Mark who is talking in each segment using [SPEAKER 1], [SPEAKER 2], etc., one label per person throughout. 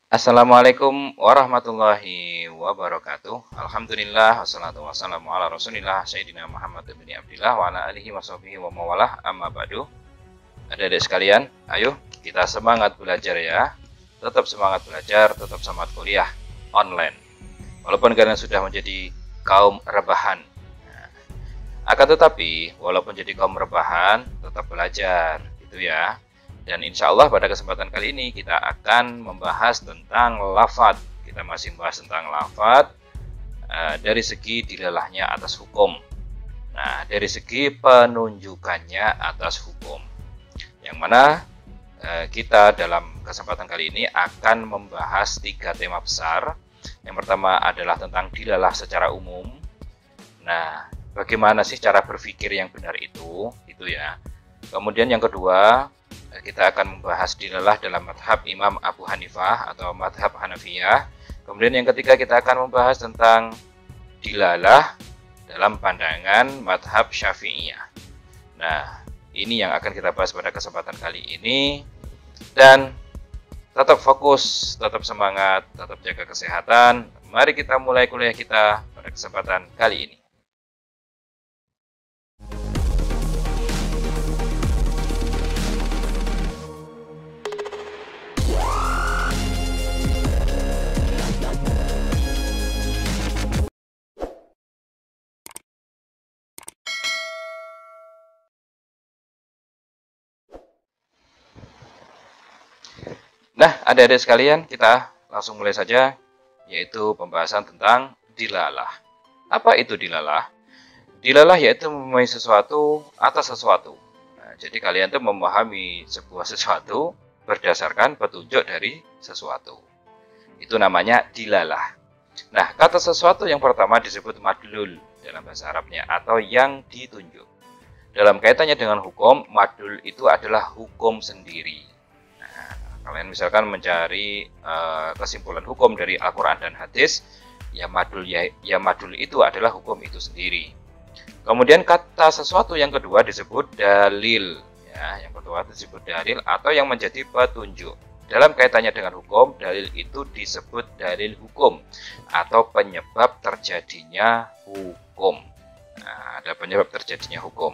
[SPEAKER 1] Assalamualaikum warahmatullahi wabarakatuh. Alhamdulillah wassalatu wassalamu ala Rasulillah Sayyidina Muhammad bin Abdillah wa ala alihi washabihi wa mawalah amma ba'du. Adik-adik sekalian, ayo kita semangat belajar ya. Tetap semangat belajar, tetap semangat kuliah online. Walaupun kalian sudah menjadi kaum rebahan. Akan tetapi, walaupun jadi kaum rebahan, tetap belajar gitu ya. Dan insya Allah pada kesempatan kali ini kita akan membahas tentang lafadz. Kita masih membahas tentang lafadz dari segi dilalahnya atas hukum. Nah, dari segi penunjukannya atas hukum. Yang mana kita dalam kesempatan kali ini akan membahas 3 tema besar. Yang pertama adalah tentang dilalah secara umum. Nah, bagaimana sih cara berpikir yang benar itu ya. Kemudian yang kedua, kita akan membahas dilalah dalam madhab Imam Abu Hanifah atau madhab Hanafiyah. Kemudian yang ketiga kita akan membahas tentang dilalah dalam pandangan madhab Syafi'iyah. Nah, ini yang akan kita bahas pada kesempatan kali ini. Dan tetap fokus, tetap semangat, tetap jaga kesehatan. Mari kita mulai kuliah kita pada kesempatan kali ini. Nah, adik-adik sekalian, kita langsung mulai saja, yaitu pembahasan tentang dilalah. Apa itu dilalah? Dilalah yaitu memahami sesuatu atas sesuatu. Nah, jadi kalian tuh memahami sebuah sesuatu berdasarkan petunjuk dari sesuatu. Itu namanya dilalah. Nah, kata sesuatu yang pertama disebut madlul dalam bahasa Arabnya, atau yang ditunjuk. Dalam kaitannya dengan hukum, madlul itu adalah hukum sendiri. Kalian misalkan mencari kesimpulan hukum dari Al-Quran dan hadis, ya madul itu adalah hukum itu sendiri. Kemudian kata sesuatu yang kedua disebut dalil, ya, yang kedua disebut dalil atau yang menjadi petunjuk. Dalam kaitannya dengan hukum, dalil itu disebut dalil hukum atau penyebab terjadinya hukum. Nah, ada penyebab terjadinya hukum.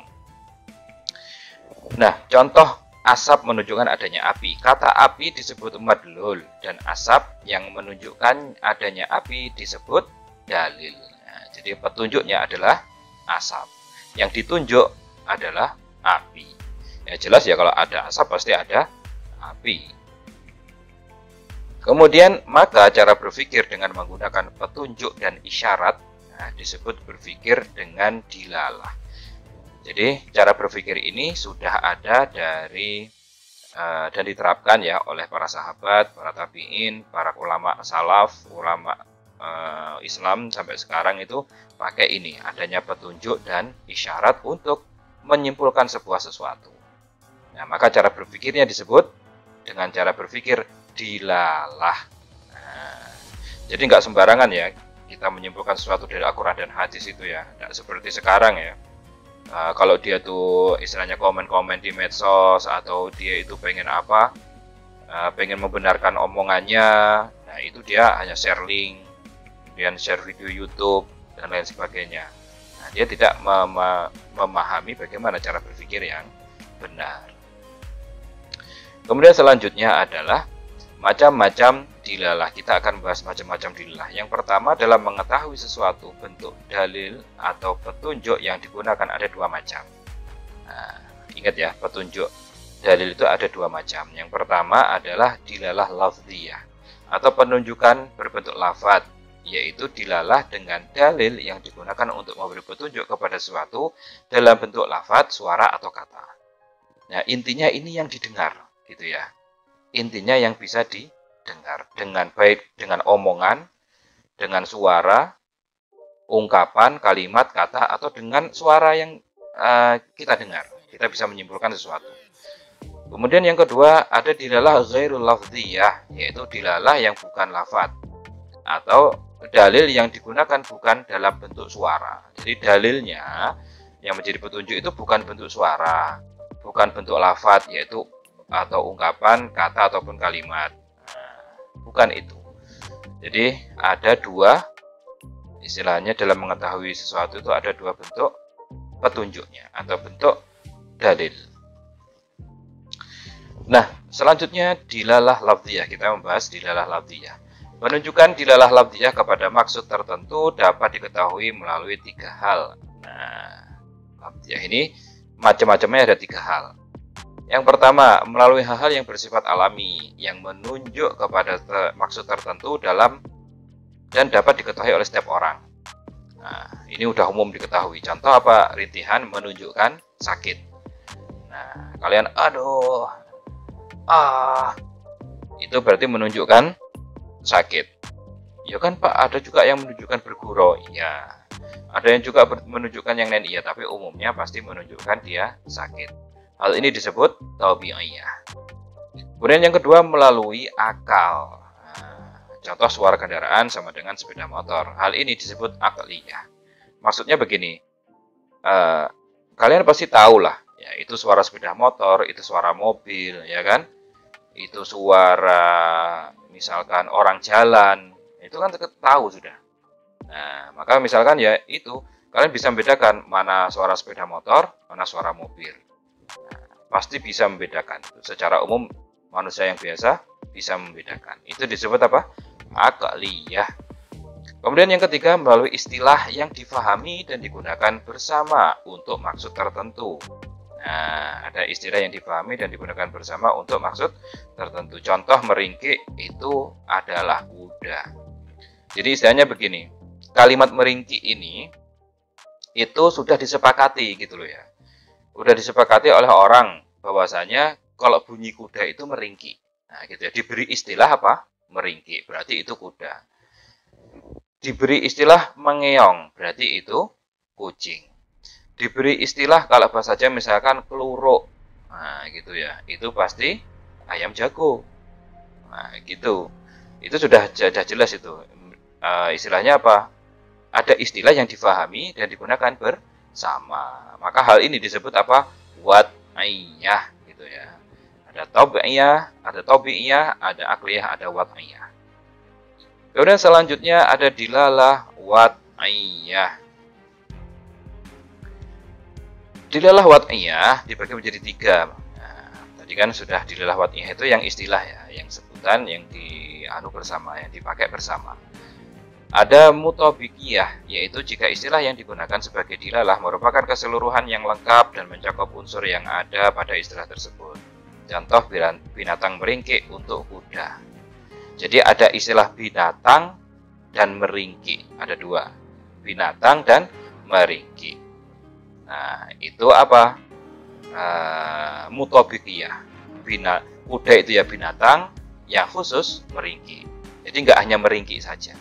[SPEAKER 1] Nah, contoh asap menunjukkan adanya api. Kata api disebut madlul dan asap yang menunjukkan adanya api disebut dalil. Nah, jadi petunjuknya adalah asap. Yang ditunjuk adalah api. Ya jelas ya, kalau ada asap pasti ada api. Kemudian maka cara berpikir dengan menggunakan petunjuk dan isyarat disebut berpikir dengan dilalah. Jadi cara berpikir ini sudah ada dari dan diterapkan ya oleh para sahabat, para tabi'in, para ulama salaf, ulama Islam sampai sekarang itu pakai ini, adanya petunjuk dan isyarat untuk menyimpulkan sebuah sesuatu. Nah, maka cara berpikirnya disebut dengan cara berpikir dilalah. Nah, jadi nggak sembarangan ya kita menyimpulkan sesuatu dari Al-Quran dan hadis itu ya, nggak seperti sekarang ya. Kalau dia tuh istilahnya komen-komen di medsos atau dia itu pengen apa, pengen membenarkan omongannya, nah itu dia hanya share link, kemudian share video YouTube dan lain sebagainya. Nah, dia tidak memahami bagaimana cara berpikir yang benar. Kemudian selanjutnya adalah macam-macam dilalah. Kita akan bahas macam-macam dilalah. Yang pertama adalah mengetahui sesuatu bentuk dalil atau petunjuk yang digunakan ada 2 macam. Nah, ingat ya, petunjuk dalil itu ada 2 macam. Yang pertama adalah dilalah lafziyah atau penunjukan berbentuk lafadz, yaitu dilalah dengan dalil yang digunakan untuk memberi petunjuk kepada sesuatu dalam bentuk lafadz, suara atau kata. Nah, intinya ini yang didengar, gitu ya. Intinya yang bisa didengar dengan baik dengan omongan, dengan suara, ungkapan, kalimat, kata, atau dengan suara yang kita dengar. Kita bisa menyimpulkan sesuatu. Kemudian yang kedua ada dilalah ghairul lafziyah, yaitu dilalah yang bukan lafadz atau dalil yang digunakan bukan dalam bentuk suara. Jadi dalilnya yang menjadi petunjuk itu bukan bentuk suara, bukan bentuk lafadz, yaitu atau ungkapan, kata ataupun kalimat. bukan itu. Jadi ada dua, istilahnya dalam mengetahui sesuatu itu ada dua bentuk petunjuknya atau bentuk dalil. Nah, selanjutnya dilalah lafziyah. Kita membahas dilalah lafziyah. Menunjukkan dilalah lafziyah kepada maksud tertentu dapat diketahui melalui tiga hal. Nah, lafziyah ini macam-macamnya ada tiga hal. Yang pertama, melalui hal-hal yang bersifat alami yang menunjuk kepada maksud tertentu dalam dan dapat diketahui oleh setiap orang. Nah, ini udah umum diketahui. Contoh apa? Rintihan menunjukkan sakit. Nah, kalian aduh, itu berarti menunjukkan sakit. Ya kan Pak, ada juga yang menunjukkan bergurau. Iya. Ada yang juga menunjukkan yang lain. Iya, tapi umumnya pasti menunjukkan dia sakit. Hal ini disebut tabi'iyah. Kemudian yang kedua, melalui akal. Contoh suara kendaraan sama dengan sepeda motor. Hal ini disebut akliyah. Maksudnya begini, kalian pasti tahu lah, ya, itu suara sepeda motor, itu suara mobil, ya kan? Itu suara misalkan orang jalan, itu kan tahu sudah. Nah, maka misalkan ya itu, kalian bisa membedakan mana suara sepeda motor, mana suara mobil. Nah, pasti bisa membedakan. Secara umum manusia yang biasa bisa membedakan. Itu disebut apa? Akliyah. Kemudian yang ketiga, melalui istilah yang difahami dan digunakan bersama untuk maksud tertentu. Nah, ada istilah yang difahami dan digunakan bersama untuk maksud tertentu. Contoh meringkik itu adalah kuda. Jadi istilahnya begini, kalimat meringkik ini itu sudah disepakati gitu loh ya. Sudah disepakati oleh orang bahwasanya kalau bunyi kuda itu meringkik. Nah, gitu ya. Diberi istilah apa? Meringkik, berarti itu kuda. Diberi istilah mengeong, berarti itu kucing. Diberi istilah kalau bahasa Jawa misalkan keluruk, nah gitu ya, itu pasti ayam jago. Nah gitu, itu sudah jelas itu. Istilahnya apa? Ada istilah yang difahami dan digunakan bersama. Maka hal ini disebut apa? Wad'iyah gitu ya. Ada tabi'iyah, ada akliyah, ada wad'iyah. Kemudian selanjutnya ada dilalah wad'iyah. Dilalah wad'iyah dibagi menjadi tiga. Nah, tadi kan sudah dilalah wad'iyah itu yang istilah ya, yang sebutan yang bersama, yang dipakai bersama. Ada mutabikiyah, yaitu jika istilah yang digunakan sebagai dilalah merupakan keseluruhan yang lengkap dan mencakup unsur yang ada pada istilah tersebut. Contoh binatang meringkik untuk kuda. Jadi ada istilah binatang dan meringkik, ada dua, binatang dan meringkik. Nah, itu apa? Mutabikiyah. Kuda itu ya binatang yang khusus meringkik. Jadi nggak hanya meringkik saja.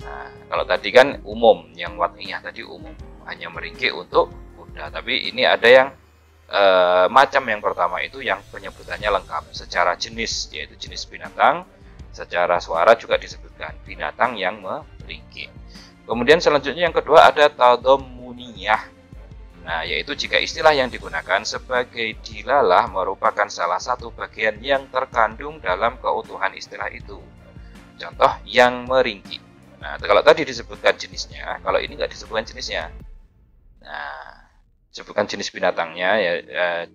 [SPEAKER 1] Nah, kalau tadi kan umum, yang wad'iyah tadi umum, hanya meringkik untuk kuda. Tapi ini ada yang macam yang pertama itu yang penyebutannya lengkap. Secara jenis, yaitu jenis binatang. Secara suara juga disebutkan binatang yang meringkik. Kemudian selanjutnya yang kedua ada tadammuniyah. Nah, yaitu jika istilah yang digunakan sebagai dilalah merupakan salah satu bagian yang terkandung dalam keutuhan istilah itu. Contoh yang meringkik. Nah, kalau tadi disebutkan jenisnya, kalau ini nggak disebutkan jenisnya. Nah, sebutkan jenis binatangnya, ya,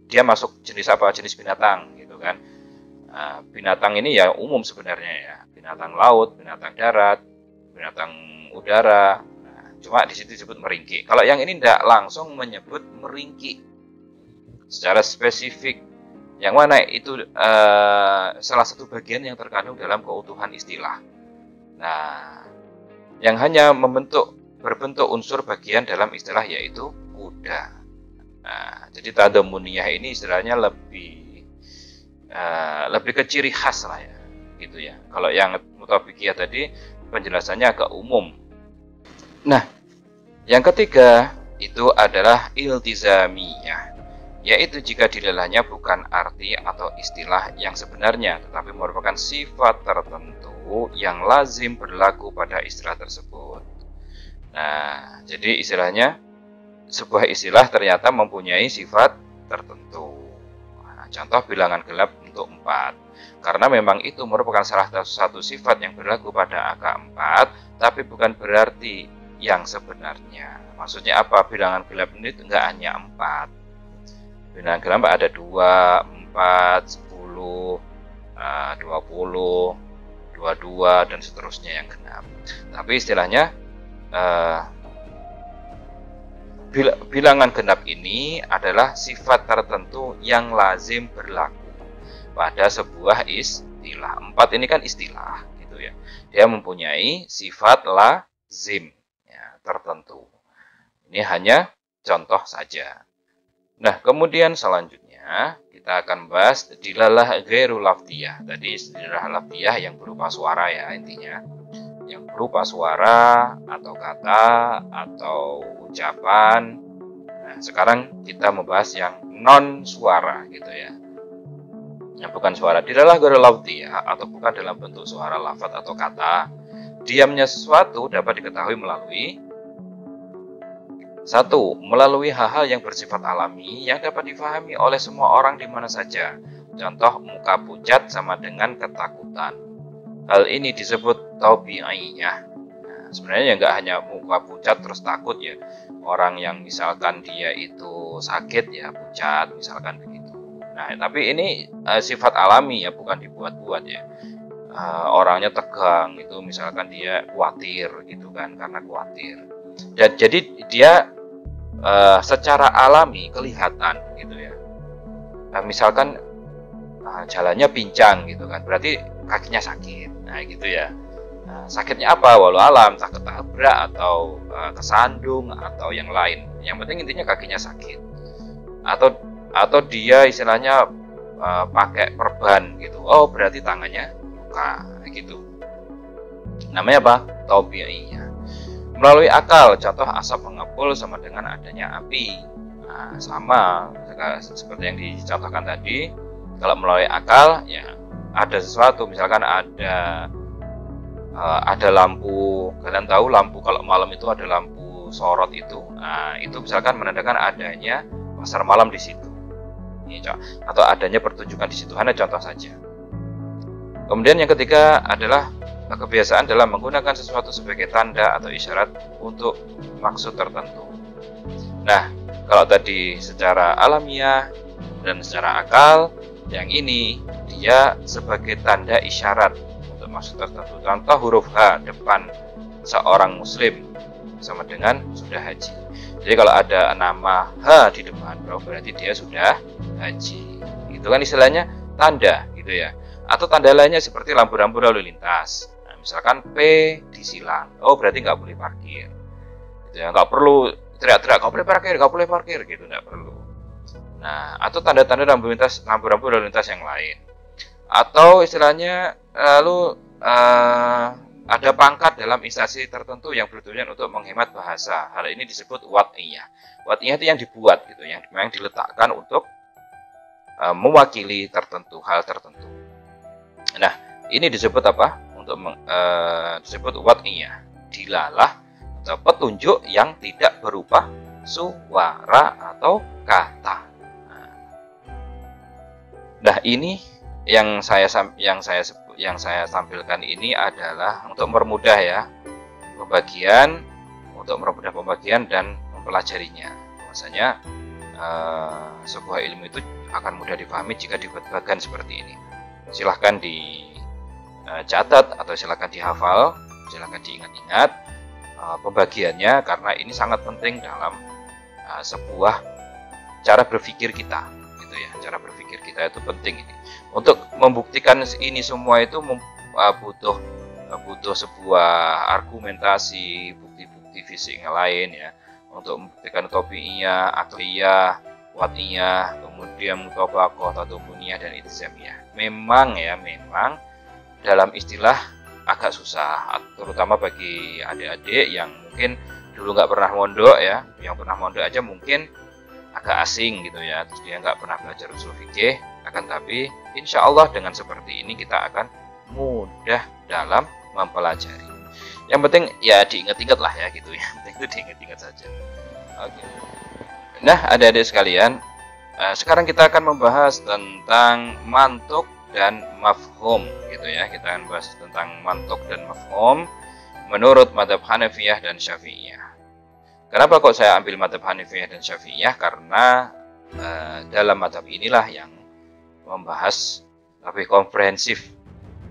[SPEAKER 1] dia masuk jenis apa? Jenis binatang, gitu kan. Nah, binatang ini ya umum sebenarnya ya. Binatang laut, binatang darat, binatang udara. Cuma di situ disebut meringkik. Kalau yang ini tidak langsung menyebut meringkik secara spesifik. Yang mana itu salah satu bagian yang terkandung dalam keutuhan istilah. Nah, yang hanya berbentuk unsur bagian dalam istilah yaitu kuda. Nah, jadi tadammuniyah ini istilahnya lebih ke ciri khas lah ya, gitu ya. Kalau yang mutabikiyah tadi penjelasannya agak umum. Nah, yang ketiga itu adalah iltizamiyah, yaitu jika dilalahnya bukan arti atau istilah yang sebenarnya, tetapi merupakan sifat tertentu yang lazim berlaku pada istilah tersebut. Nah, jadi istilahnya sebuah istilah ternyata mempunyai sifat tertentu. Nah, contoh bilangan gelap untuk 4. Karena memang itu merupakan salah satu sifat yang berlaku pada angka 4, tapi bukan berarti yang sebenarnya. Maksudnya apa? Bilangan gelap ini enggak hanya 4. Bilangan gelap ada 2, 4, 10, 20, 22, dan seterusnya yang genap. Tapi istilahnya bilangan genap ini adalah sifat tertentu yang lazim berlaku pada sebuah istilah. 4 ini kan istilah gitu ya. Dia mempunyai sifat lazim ya, tertentu. Ini hanya contoh saja. Nah, kemudian selanjutnya kita akan bahas dilalah ghairu lafdiyah. Tadi dilalah lafdiyah yang berupa suara ya intinya. Yang berupa suara atau kata atau ucapan. Nah, sekarang kita membahas yang non suara gitu ya. Yang bukan suara. Dilalah ghairu lafdiyah atau bukan dalam bentuk suara, lafaz atau kata. Diamnya sesuatu dapat diketahui melalui 1. Melalui hal-hal yang bersifat alami yang dapat difahami oleh semua orang di mana saja. Contoh, muka pucat sama dengan ketakutan. Hal ini disebut tabi'iyah. Nah, sebenarnya nggak hanya muka pucat terus takut ya. Orang yang misalkan dia itu sakit ya pucat, misalkan begitu. Nah, tapi ini sifat alami ya, bukan dibuat-buat ya. Orangnya tegang itu misalkan dia khawatir gitu kan, karena khawatir. Jadi dia secara alami kelihatan gitu ya. Nah, misalkan jalannya pincang gitu kan, berarti kakinya sakit. Nah gitu ya. Nah, sakitnya apa? Walau alam, sakit tabrak atau kesandung atau yang lain. Yang penting intinya kakinya sakit. Atau dia istilahnya pakai perban gitu. Oh berarti tangannya luka gitu. Namanya apa? Tabi'iyah. Melalui akal, contoh asap mengepul sama dengan adanya api. Nah, sama seperti yang dicontohkan tadi. Kalau melalui akal, ya ada sesuatu, misalkan ada lampu. Kalian tahu lampu kalau malam itu ada lampu sorot itu. Nah, itu misalkan menandakan adanya pasar malam di situ. Atau adanya pertunjukan di situ. Hanya contoh saja. Kemudian yang ketiga adalah kebiasaan dalam menggunakan sesuatu sebagai tanda atau isyarat untuk maksud tertentu. Nah, kalau tadi secara alamiah dan secara akal, yang ini dia sebagai tanda isyarat untuk maksud tertentu. Contoh huruf H depan seorang muslim sama dengan sudah haji. Jadi kalau ada nama H di depan, berarti dia sudah haji. Itu kan istilahnya tanda gitu ya. Atau tanda lainnya seperti lampu-lampu lalu lintas. Misalkan P disilang, oh berarti nggak boleh parkir. Gitu ya, nggak perlu teriak-teriak, nggak boleh parkir, gitu nggak perlu. Nah, atau tanda-tanda lampu-lampu lalu lintas yang lain. Atau istilahnya lalu ada pangkat dalam instansi tertentu yang bertujuan untuk menghemat bahasa. Hal ini disebut wad'iyah. Wad'iyah itu yang dibuat, gitu, yang memang diletakkan untuk mewakili tertentu, hal tertentu. Nah, ini disebut apa? Disebut wad'iyah, dilalah atau petunjuk yang tidak berupa suara atau kata. Nah, ini yang saya tampilkan ini adalah untuk mempermudah ya pembagian, dan mempelajarinya. Bahwasanya sebuah ilmu itu akan mudah dipahami jika dibuat-buatkan seperti ini. Silahkan dicatat atau silahkan dihafal, silahkan diingat-ingat pembagiannya, karena ini sangat penting dalam sebuah cara berpikir kita, gitu ya. Cara berpikir kita itu penting ini. Untuk membuktikan ini semua itu butuh sebuah argumentasi, bukti-bukti fisik yang lain ya. Untuk membuktikan tabi'iyah, akliyah, wad'iyah, kemudian mutabaqah, tadamuniyah, dan ilzamiyah. Memang dalam istilah agak susah, terutama bagi adik-adik yang mungkin dulu nggak pernah mondok ya. Yang pernah mondok aja mungkin agak asing gitu ya, terus dia nggak pernah belajar usul fikih. Akan tapi insya Allah dengan seperti ini kita akan mudah dalam mempelajari. Yang penting ya diingat-ingat lah ya gitu ya. Yang penting itu diingat-ingat saja. Oke. Nah, adik-adik sekalian, Sekarang kita akan membahas tentang mantuk dan mafhum gitu ya. Kita akan bahas tentang mantuk dan mafhum menurut mazhab Hanafiyah dan Syafi'iyah. Kenapa kok saya ambil mazhab Hanafiyah dan Syafi'iyah? Karena dalam mazhab inilah yang membahas lebih komprehensif.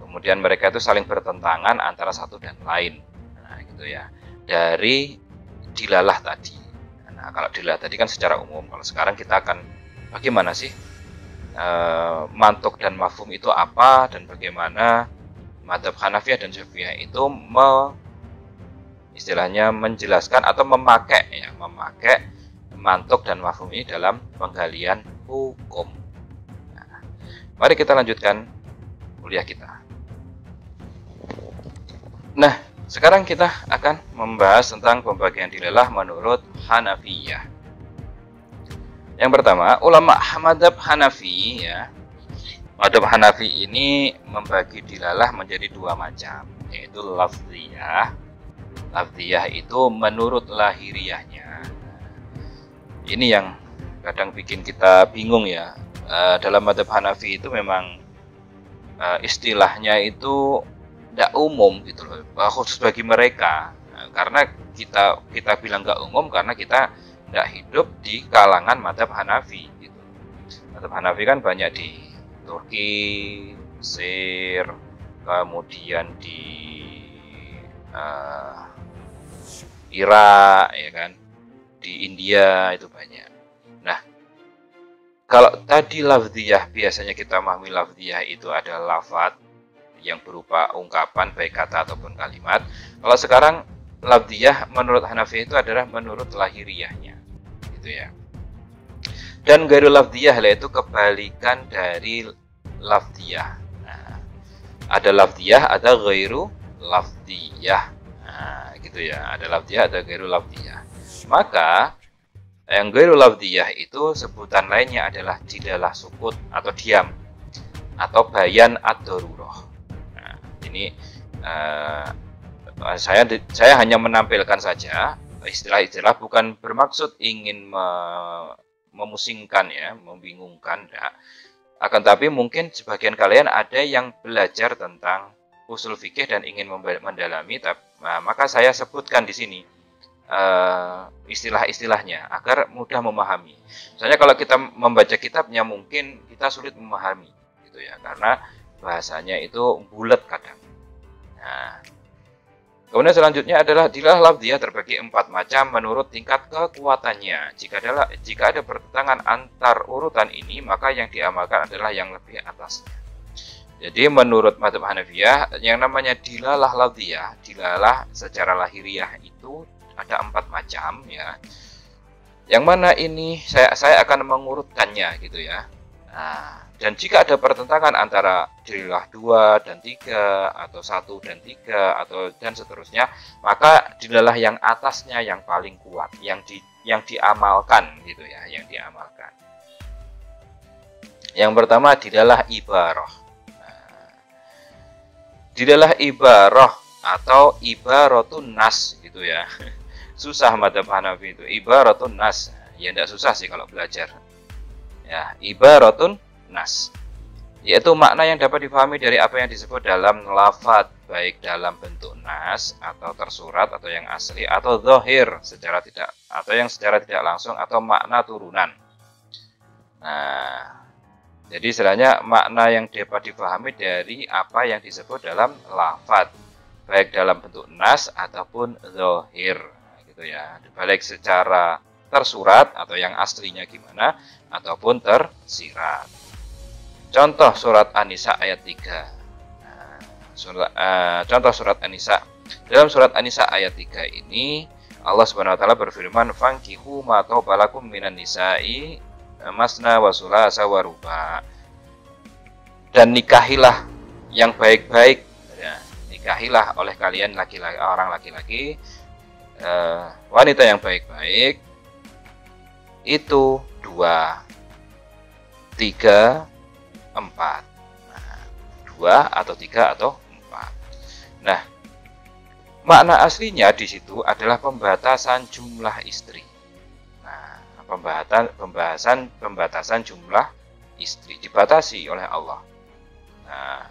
[SPEAKER 1] Kemudian mereka itu saling bertentangan antara satu dan lain. Nah, gitu ya. Dari dilalah tadi. Nah, kalau dilalah tadi kan secara umum. Kalau sekarang kita akan bagaimana sih mantuk dan mafhum itu apa, dan bagaimana mazhab Hanafiyah dan Syafi'iyah itu istilahnya menjelaskan atau memakai mantuk dan mafhum ini dalam penggalian hukum. Nah, mari kita lanjutkan kuliah kita. Nah, sekarang kita akan membahas tentang pembagian dilalah menurut Hanafiyah. Yang pertama, ulama mazhab Hanafi ya. Mazhab Hanafi ini membagi dilalah menjadi dua macam, yaitu lafziyah. Lafziyah itu menurut lahiriahnya. Ini yang kadang bikin kita bingung ya. Dalam mazhab Hanafi itu memang istilahnya itu tidak umum gitu loh, khusus bagi mereka. Karena kita bilang nggak umum karena kita tidak hidup di kalangan mazhab Hanafi gitu. Mazhab Hanafi kan banyak di Turki, Mesir, kemudian di Irak ya kan, di India itu banyak. Nah, kalau tadi lafziyah biasanya kita memahami lafziyah itu adalah lafaz yang berupa ungkapan baik kata ataupun kalimat. Kalau sekarang lafziyah menurut Hanafi itu adalah menurut lahiriahnya gitu ya. Dan ghairu lafziyah yaitu kebalikan dari lafziyah. Nah, ada lafziyah, ada ghairu lafziyah. Nah, gitu ya. Ada lafziyah, ada ghairu lafziyah. Maka yang ghairu lafziyah itu sebutan lainnya adalah dilalah sukut atau diam atau bayan ad-darurah. Ini saya hanya menampilkan saja istilah-istilah, bukan bermaksud ingin memusingkan ya, membingungkan, enggak. Akan tapi mungkin sebagian kalian ada yang belajar tentang usul fikih dan ingin mendalami, maka saya sebutkan di sini istilah-istilahnya agar mudah memahami. Misalnya kalau kita membaca kitabnya mungkin kita sulit memahami gitu ya, karena bahasanya itu bulat kadang. Nah, kemudian selanjutnya adalah dilalah lafziyah terbagi 4 macam menurut tingkat kekuatannya. Jika ada pertentangan antar urutan ini, maka yang diamalkan adalah yang lebih atasnya. Jadi menurut mazhab Hanafiyah yang namanya dilalah lafziyah, dilalah secara lahiriah itu ada 4 macam ya. Yang mana ini saya akan mengurutkannya gitu ya. Nah, dan jika ada pertentangan antara dilalah 2 dan 3 atau 1 dan 3 atau dan seterusnya, maka dilalah yang atasnya yang paling kuat, yang diamalkan gitu ya, yang diamalkan. Yang pertama dilalah ibarah. Nah, dilalah ibarah atau ibaratun nas gitu ya. Susah mazhab Hanafi itu ibaratun nas. Ya tidak susah sih kalau belajar. Ya, ibaratun nas, yaitu makna yang dapat dipahami dari apa yang disebut dalam lafadz, baik dalam bentuk nas atau tersurat atau yang asli atau zahir secara tidak langsung atau makna turunan. Nah, jadi istilahnya makna yang dapat dipahami dari apa yang disebut dalam lafadz, baik dalam bentuk nas ataupun zahir, nah, gitu ya, baik secara tersurat atau yang aslinya gimana ataupun tersirat. Contoh surat An-Nisa ayat 3. Contoh surat An-Nisa. Dalam surat An-Nisa ayat 3 ini Allah Subhanahu wa taala berfirman, "Fankihu ma tawbalakum minan nisa'i masna wa sulasa wa ruba." Dan nikahilah yang baik-baik. Ya, nikahilah oleh kalian laki-laki, orang laki-laki, wanita yang baik-baik itu 2, 3, 4. Nah, 2 atau 3 atau 4. Nah, makna aslinya di situ adalah pembatasan jumlah istri. Nah, pembatasan jumlah istri dibatasi oleh Allah. Nah,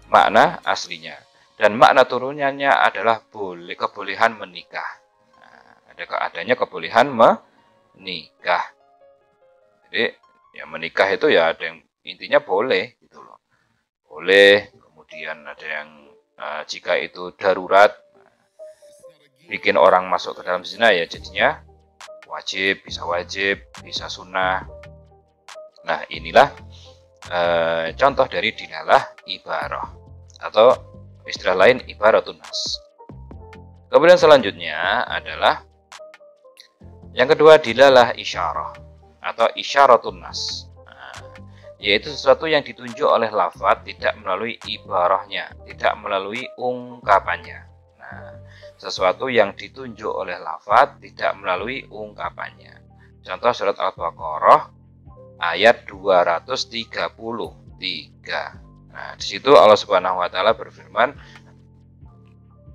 [SPEAKER 1] makna aslinya dan makna turunannya adalah kebolehan menikah. Nah, adanya kebolehan menikah. Jadi ya menikah itu ya ada yang intinya boleh gitu loh. Boleh, kemudian ada yang jika itu darurat bikin orang masuk ke dalam zina ya jadinya wajib, bisa sunnah. Nah, inilah contoh dari dilalah ibarah atau istilah lain ibaratun nas. Kemudian selanjutnya adalah yang kedua dilalah isyarah atau isyaratun nas. Yaitu sesuatu yang ditunjuk oleh lafaz tidak melalui ibarahnya, tidak melalui ungkapannya. Nah, sesuatu yang ditunjuk oleh lafaz tidak melalui ungkapannya. Contoh surat Al-Baqarah ayat 233. Nah, di situ Allah Subhanahu wa taala berfirman,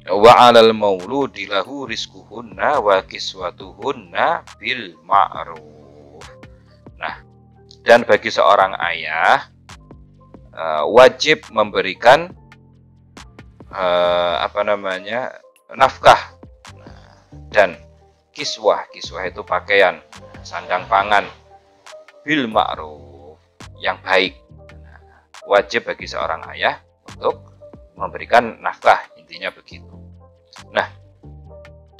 [SPEAKER 1] "Wa 'alal mauludi lahu rizquhunna wa kiswatuhunna bil ma'ruf." Nah, dan bagi seorang ayah wajib memberikan nafkah dan kiswah itu pakaian, sandang pangan, bil ma'ruf yang baik. Wajib bagi seorang ayah untuk memberikan nafkah, intinya begitu. Nah,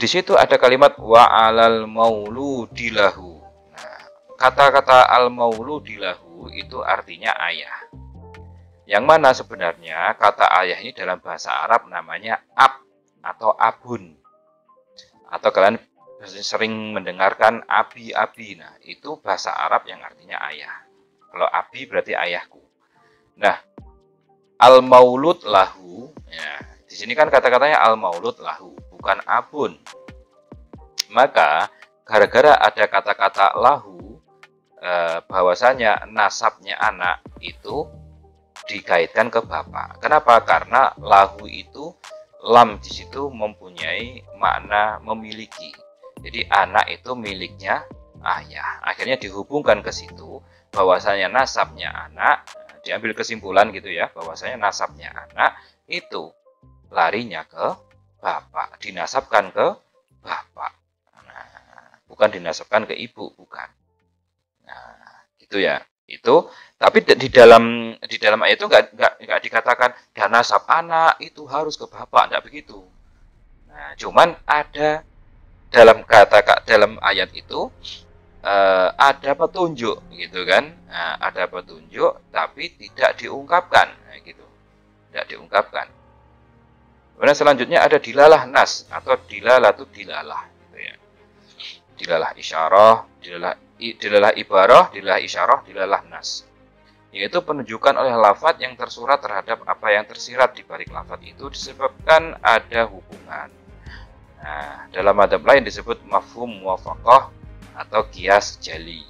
[SPEAKER 1] di situ ada kalimat wa 'alal mauludi lahu. Kata-kata al-mauludilahu itu artinya ayah. Yang mana sebenarnya kata ayah ini dalam bahasa Arab namanya ab atau abun. Atau kalian sering mendengarkan abi-abi. Nah, itu bahasa Arab yang artinya ayah. Kalau abi berarti ayahku. Nah, al-maulud lahu, ya, di sini kan kata-katanya al-maulud lahu, bukan abun. Maka gara-gara ada kata-kata lahu, bahwasanya nasabnya anak itu dikaitkan ke bapak. Kenapa? Karena lahu itu lam di situ mempunyai makna memiliki. Jadi anak itu miliknya ayah. Akhirnya dihubungkan ke situ bahwasanya nasabnya anak, diambil kesimpulan gitu ya, bahwasanya nasabnya anak itu larinya ke bapak, dinasabkan ke bapak. Nah, bukan dinasabkan ke ibu, bukan. Nah, gitu ya. Itu tapi di dalam ayat itu enggak dikatakan dan nasab anak itu harus ke bapak, enggak begitu. Nah, cuman ada dalam ayat itu ada petunjuk gitu kan. Nah, ada petunjuk tapi tidak diungkapkan, nah, gitu. Tidak diungkapkan. Kemudian selanjutnya ada dilalah nas atau dilalatu dilalah gitu ya. Dilalah isyarah, dilalah ibarah, dilalah isyarah, dilalah nas. Yaitu penunjukan oleh lafaz yang tersurat terhadap apa yang tersirat di balik lafaz itu disebabkan ada hubungan. Nah, dalam adab lain disebut mafhum muwafaqah atau qiyas jali.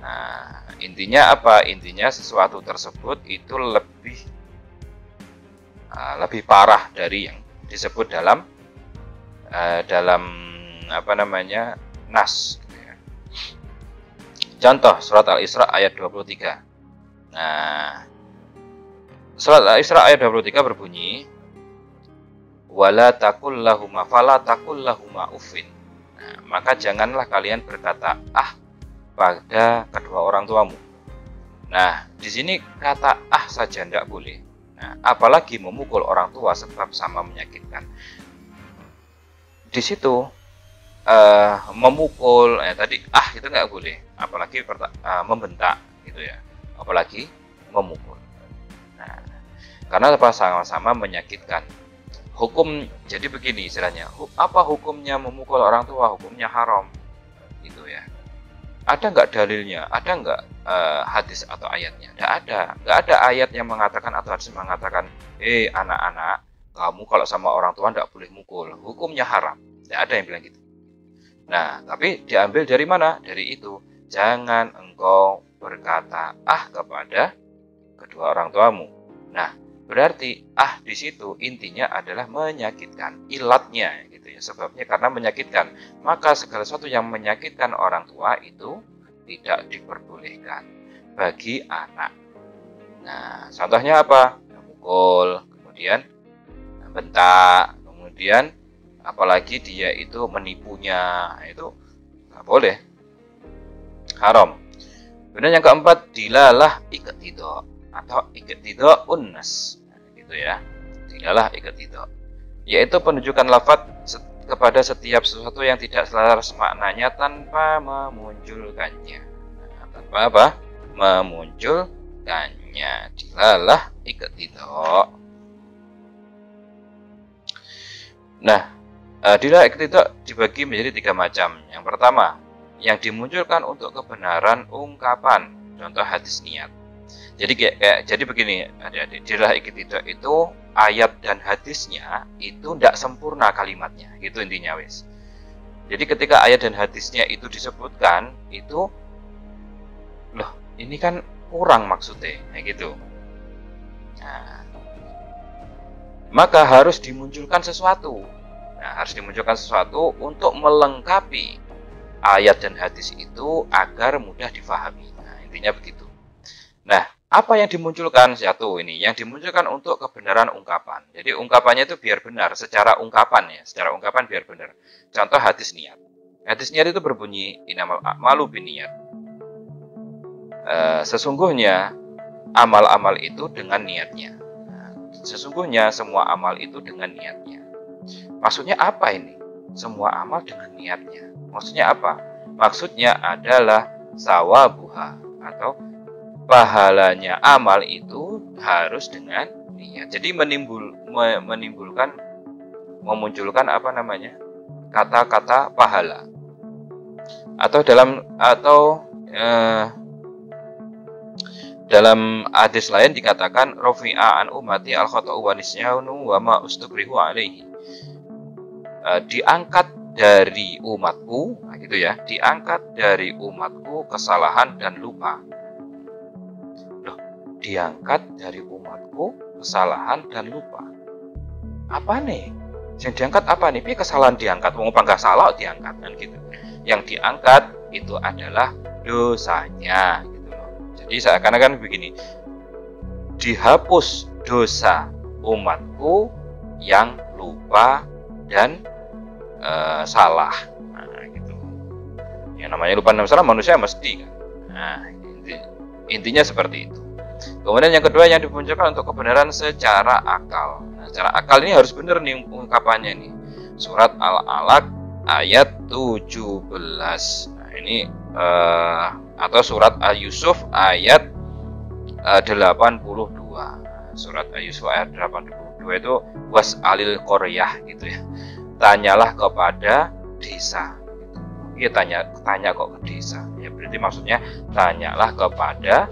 [SPEAKER 1] Nah, intinya apa? Intinya sesuatu tersebut itu lebih parah dari yang disebut dalam nas. Contoh surat Al-Isra ayat 23. Nah, surat Al-Isra ayat 23 berbunyi wala taqul lahuma fala taqul lahuma uffin. Nah, maka janganlah kalian berkata pada kedua orang tuamu. Nah, di sini kata saja tidak boleh. Nah, apalagi memukul orang tua sebab sama menyakitkan. Di situ memukul tadi itu nggak boleh, apalagi membentak gitu ya, apalagi memukul. Nah, karena sama-sama menyakitkan. Hukum jadi begini istilahnya, apa hukumnya memukul orang tua? Hukumnya haram gitu ya. Ada nggak dalilnya? Ada nggak hadis atau ayatnya? Nggak ada ayat yang mengatakan atau hadis mengatakan anak-anak, kamu kalau sama orang tua nggak boleh mukul, hukumnya haram. Nggak ada yang bilang gitu. Nah, tapi diambil dari mana? Dari itu. Jangan engkau berkata kepada kedua orang tuamu. Nah, Berarti di situ intinya adalah menyakitkan, ilatnya gitu ya, sebabnya karena menyakitkan. Maka segala sesuatu yang menyakitkan orang tua itu tidak diperbolehkan bagi anak. Nah, contohnya apa? Mukul, kemudian bentak, kemudian apalagi dia itu menipunya, itu nggak boleh, haram. Kemudian yang keempat, dilalah iqtida atau iqtida unnas, gitu ya. Dilalah iqtida, yaitu penunjukan lafadz kepada setiap sesuatu yang tidak selaras maknanya tanpa memunculkannya. Nah, tanpa apa? Memunculkannya. Dilalah iqtida. Nah, dilalah iqtida dibagi menjadi 3 macam. Yang pertama, yang dimunculkan untuk kebenaran ungkapan, contoh hadis niat. Jadi begini, adik-adik, dilalah iqtida itu ayat dan hadisnya itu tidak sempurna kalimatnya, gitu intinya wis. Jadi ketika ayat dan hadisnya itu disebutkan, itu loh ini kan kurang maksudnya, kayak gitu. Nah, maka harus dimunculkan sesuatu. Nah, harus dimunculkan sesuatu untuk melengkapi ayat dan hadis itu agar mudah difahami. Nah, intinya begitu. Nah, apa yang dimunculkan? Satu ini, yang dimunculkan untuk kebenaran ungkapan. Jadi ungkapannya itu biar benar, secara ungkapan ya, secara ungkapan biar benar. Contoh hadis niat. Hadis niat itu berbunyi, innamal a'malu binniyat. Sesungguhnya amal-amal itu dengan niatnya. Sesungguhnya semua amal itu dengan niatnya. Maksudnya apa ini? Semua amal dengan niatnya. Maksudnya apa? Maksudnya adalah sawabuha atau pahalanya amal itu harus dengan niat. Jadi memunculkan apa namanya? Kata-kata pahala. Dalam hadis lain dikatakan rafi'a an ummati al-khata'u wa nisyanu wa ma ustukrihu alaihi. Diangkat dari umatku, nah gitu ya, diangkat dari umatku kesalahan dan lupa. Loh, diangkat dari umatku kesalahan dan lupa. Apa nih? Yang diangkat apa nih? Kesalahan diangkat, wong nggak salah diangkat kan gitu. Yang diangkat itu adalah dosanya gitu loh. Jadi seakan-akan begini. Dihapus dosa umatku yang lupa dan salah. Nah, gitu. Yang namanya lupa dan salah manusia mesti kan. Nah, intinya seperti itu. Kemudian yang kedua yang dimunculkan untuk kebenaran secara akal. Nah, secara akal ini harus benar nih ungkapannya nih. Surat Al-Alaq ayat 17. Nah, ini atau surat Al-Yusuf ayat 82. Surat Al-Yusuf ayat 82 itu was'alil qaryah gitu ya. Tanyalah kepada desa. Iya, tanya kok ke desa. Ya berarti maksudnya tanyalah kepada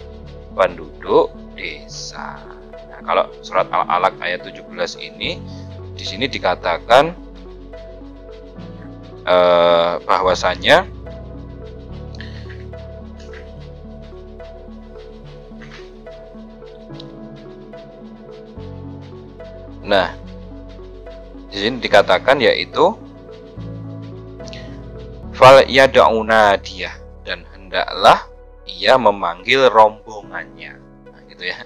[SPEAKER 1] penduduk desa. Nah, kalau surat Al-Alaq ayat 17 ini di sini dikatakan bahwasanya di sini dikatakan yaitu fal yad'una dia, dan hendaklah ia memanggil rombongannya. Nah, gitu ya.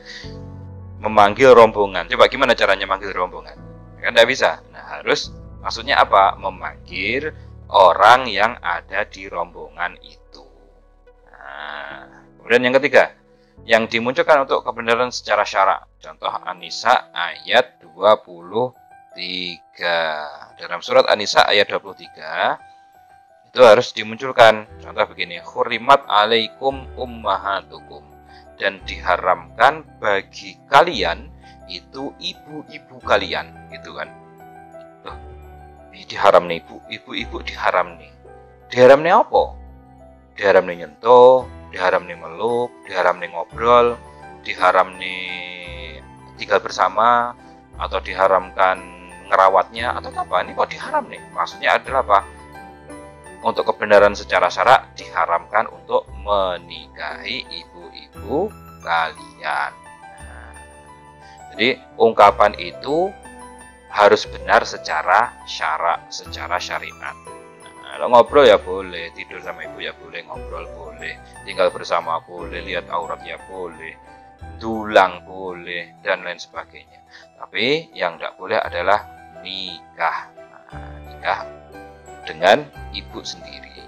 [SPEAKER 1] Memanggil rombongan. Coba gimana caranya manggil rombongan? Kan tidak bisa. Nah, harus maksudnya apa? Memanggil orang yang ada di rombongan itu. Nah, kemudian yang ketiga, yang dimunculkan untuk kebenaran secara syara. Contoh An-Nisa ayat 23. Dalam surat An-Nisa ayat 23 itu harus dimunculkan. Contoh begini, khurimat alaikum ummahatukum, dan diharamkan bagi kalian itu ibu-ibu kalian, gitu kan. Loh, ini diharam nih ibu-ibu diharam nih. Diharam nih apa? Diharam nih nyentuh, diharam nih meluk, diharam nih ngobrol, diharam nih tinggal bersama, atau diharamkan ngerawatnya, atau apa? Ini kok diharam nih? Maksudnya adalah apa? Untuk kebenaran secara syara diharamkan untuk menikahi ibu-ibu kalian. Nah, Jadi ungkapan itu harus benar secara syarak, secara syariat. Kalau ngobrol ya boleh, tidur sama ibu ya boleh, ngobrol boleh, tinggal bersama boleh, lihat aurat ya boleh, dulang boleh, dan lain sebagainya. Tapi yang tidak boleh adalah nikah. Nikah dengan ibu sendiri.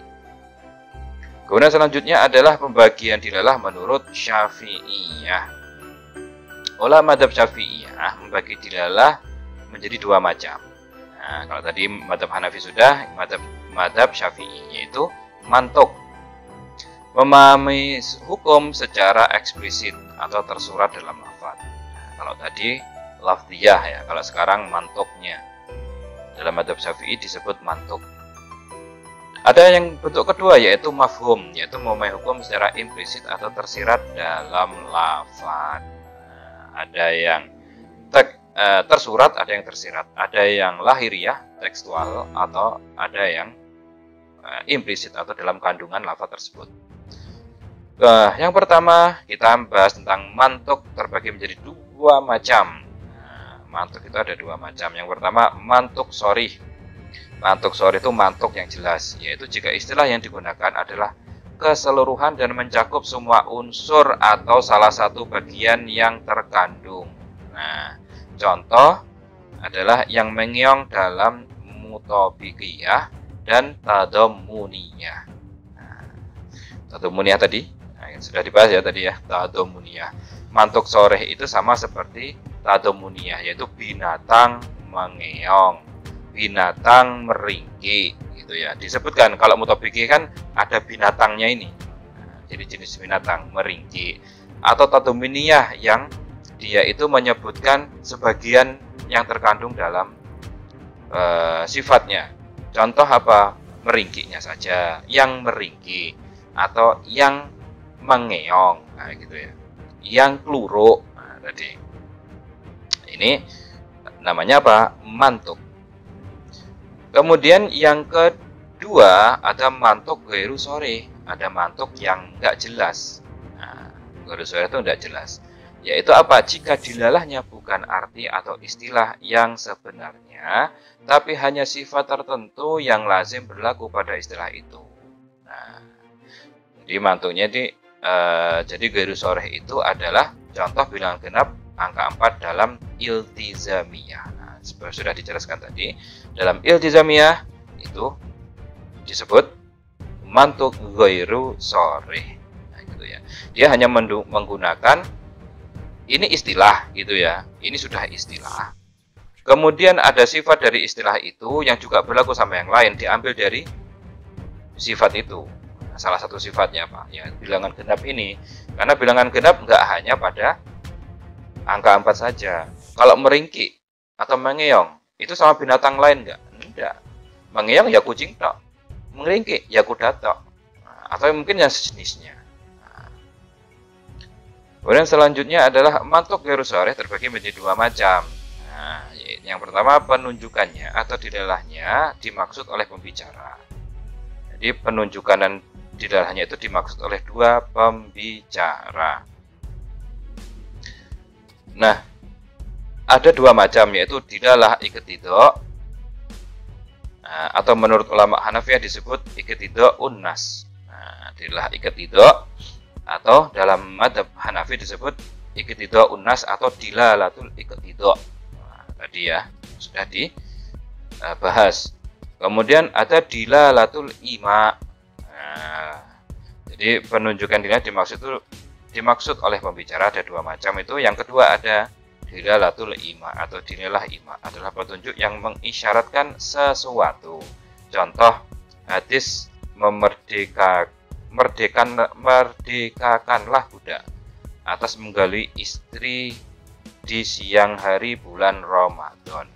[SPEAKER 1] Kemudian selanjutnya adalah pembagian dilalah menurut Syafi'iyah. Ulama madzhab Syafi'iyah membagi dilalah menjadi dua macam. Nah, kalau tadi madzhab Hanafi sudah, madzhab Syafi'i yaitu mantuk, memahami hukum secara eksplisit atau tersurat dalam lafaz. Nah, kalau tadi lafziyah ya, kalau sekarang mantuknya. Dalam madzhab Syafi'i disebut mantuk. Ada yang bentuk kedua yaitu mafhum, yaitu memahami hukum secara implisit atau tersirat dalam lafaz. Nah, ada yang tersurat, ada yang tersirat, ada yang lahiriah, tekstual, atau ada yang implisit atau dalam kandungan lafaz tersebut. Yang pertama kita bahas tentang mantuk, terbagi menjadi dua macam. Mantuk itu ada dua macam. Yang pertama mantuk sharih. Mantuk sharih itu mantuk yang jelas, yaitu jika istilah yang digunakan adalah keseluruhan dan mencakup semua unsur atau salah satu bagian yang terkandung. Nah, contoh adalah yang mengiong dalam mutabiqiyah dan tadammuniyah. Nah, tadammuniyah tadi yang sudah dibahas ya tadi ya, tadammuniyah. Mantuk sharih itu sama seperti tadammuniyah, yaitu binatang mengeong, binatang meringkik gitu ya. Disebutkan kalau mutabiqiyah kan ada binatangnya ini. Nah, jadi jenis binatang meringkik, atau tadammuniyah yang dia itu menyebutkan sebagian yang terkandung dalam sifatnya. Contoh apa? Meringkiknya saja, yang meringkik, atau yang mengeong, nah gitu ya. Yang kluruk, nah, tadi. Ini namanya apa? Mantuk. Kemudian yang kedua ada mantuk ghairu sharih, ada mantuk yang enggak jelas. Nah, ghairu sharih itu enggak jelas. Yaitu apa? Jika dilalahnya bukan arti atau istilah yang sebenarnya, tapi hanya sifat tertentu yang lazim berlaku pada istilah itu. Nah, jadi mantuknya jadi ghairu sharih itu adalah contoh bilangan genap angka 4 dalam iltizamiyah. Nah, seperti sudah dijelaskan tadi, dalam iltizamiyah itu disebut mantuk ghairu sharih. Nah, gitu ya. Dia hanya menggunakan ini istilah gitu ya, ini sudah istilah. Kemudian ada sifat dari istilah itu yang juga berlaku sama yang lain, diambil dari sifat itu. Nah, salah satu sifatnya apa? Ya bilangan genap ini. Karena bilangan genap nggak hanya pada angka 4 saja. Kalau meringkik atau mengeong, itu sama binatang lain nggak? Enggak. Mengeong ya kucing tok, meringkik ya kuda tok, atau mungkin yang sejenisnya. Kemudian selanjutnya adalah mantuk ghairu sharih terbagi menjadi dua macam. Nah, yang pertama penunjukannya atau dilalahnya dimaksud oleh pembicara. Jadi penunjukan dan dilalahnya itu dimaksud oleh dua pembicara. Nah, ada dua macam yaitu dilalah iqtida, atau menurut ulama Hanafiyah disebut iqtida unnas. Nah, dilalah iqtida atau dalam madzhab Hanafi disebut iqtida unnas atau dilalatul iqtida. Nah, tadi ya sudah dibahas. Kemudian ada dilalatul ima. Nah, jadi penunjukan dilalah dimaksud oleh pembicara ada dua macam itu. Yang kedua ada dilalatul ima atau dilalah ima adalah petunjuk yang mengisyaratkan sesuatu. Contoh hadis merdekakanlah budak atas menggali istri di siang hari bulan Ramadan.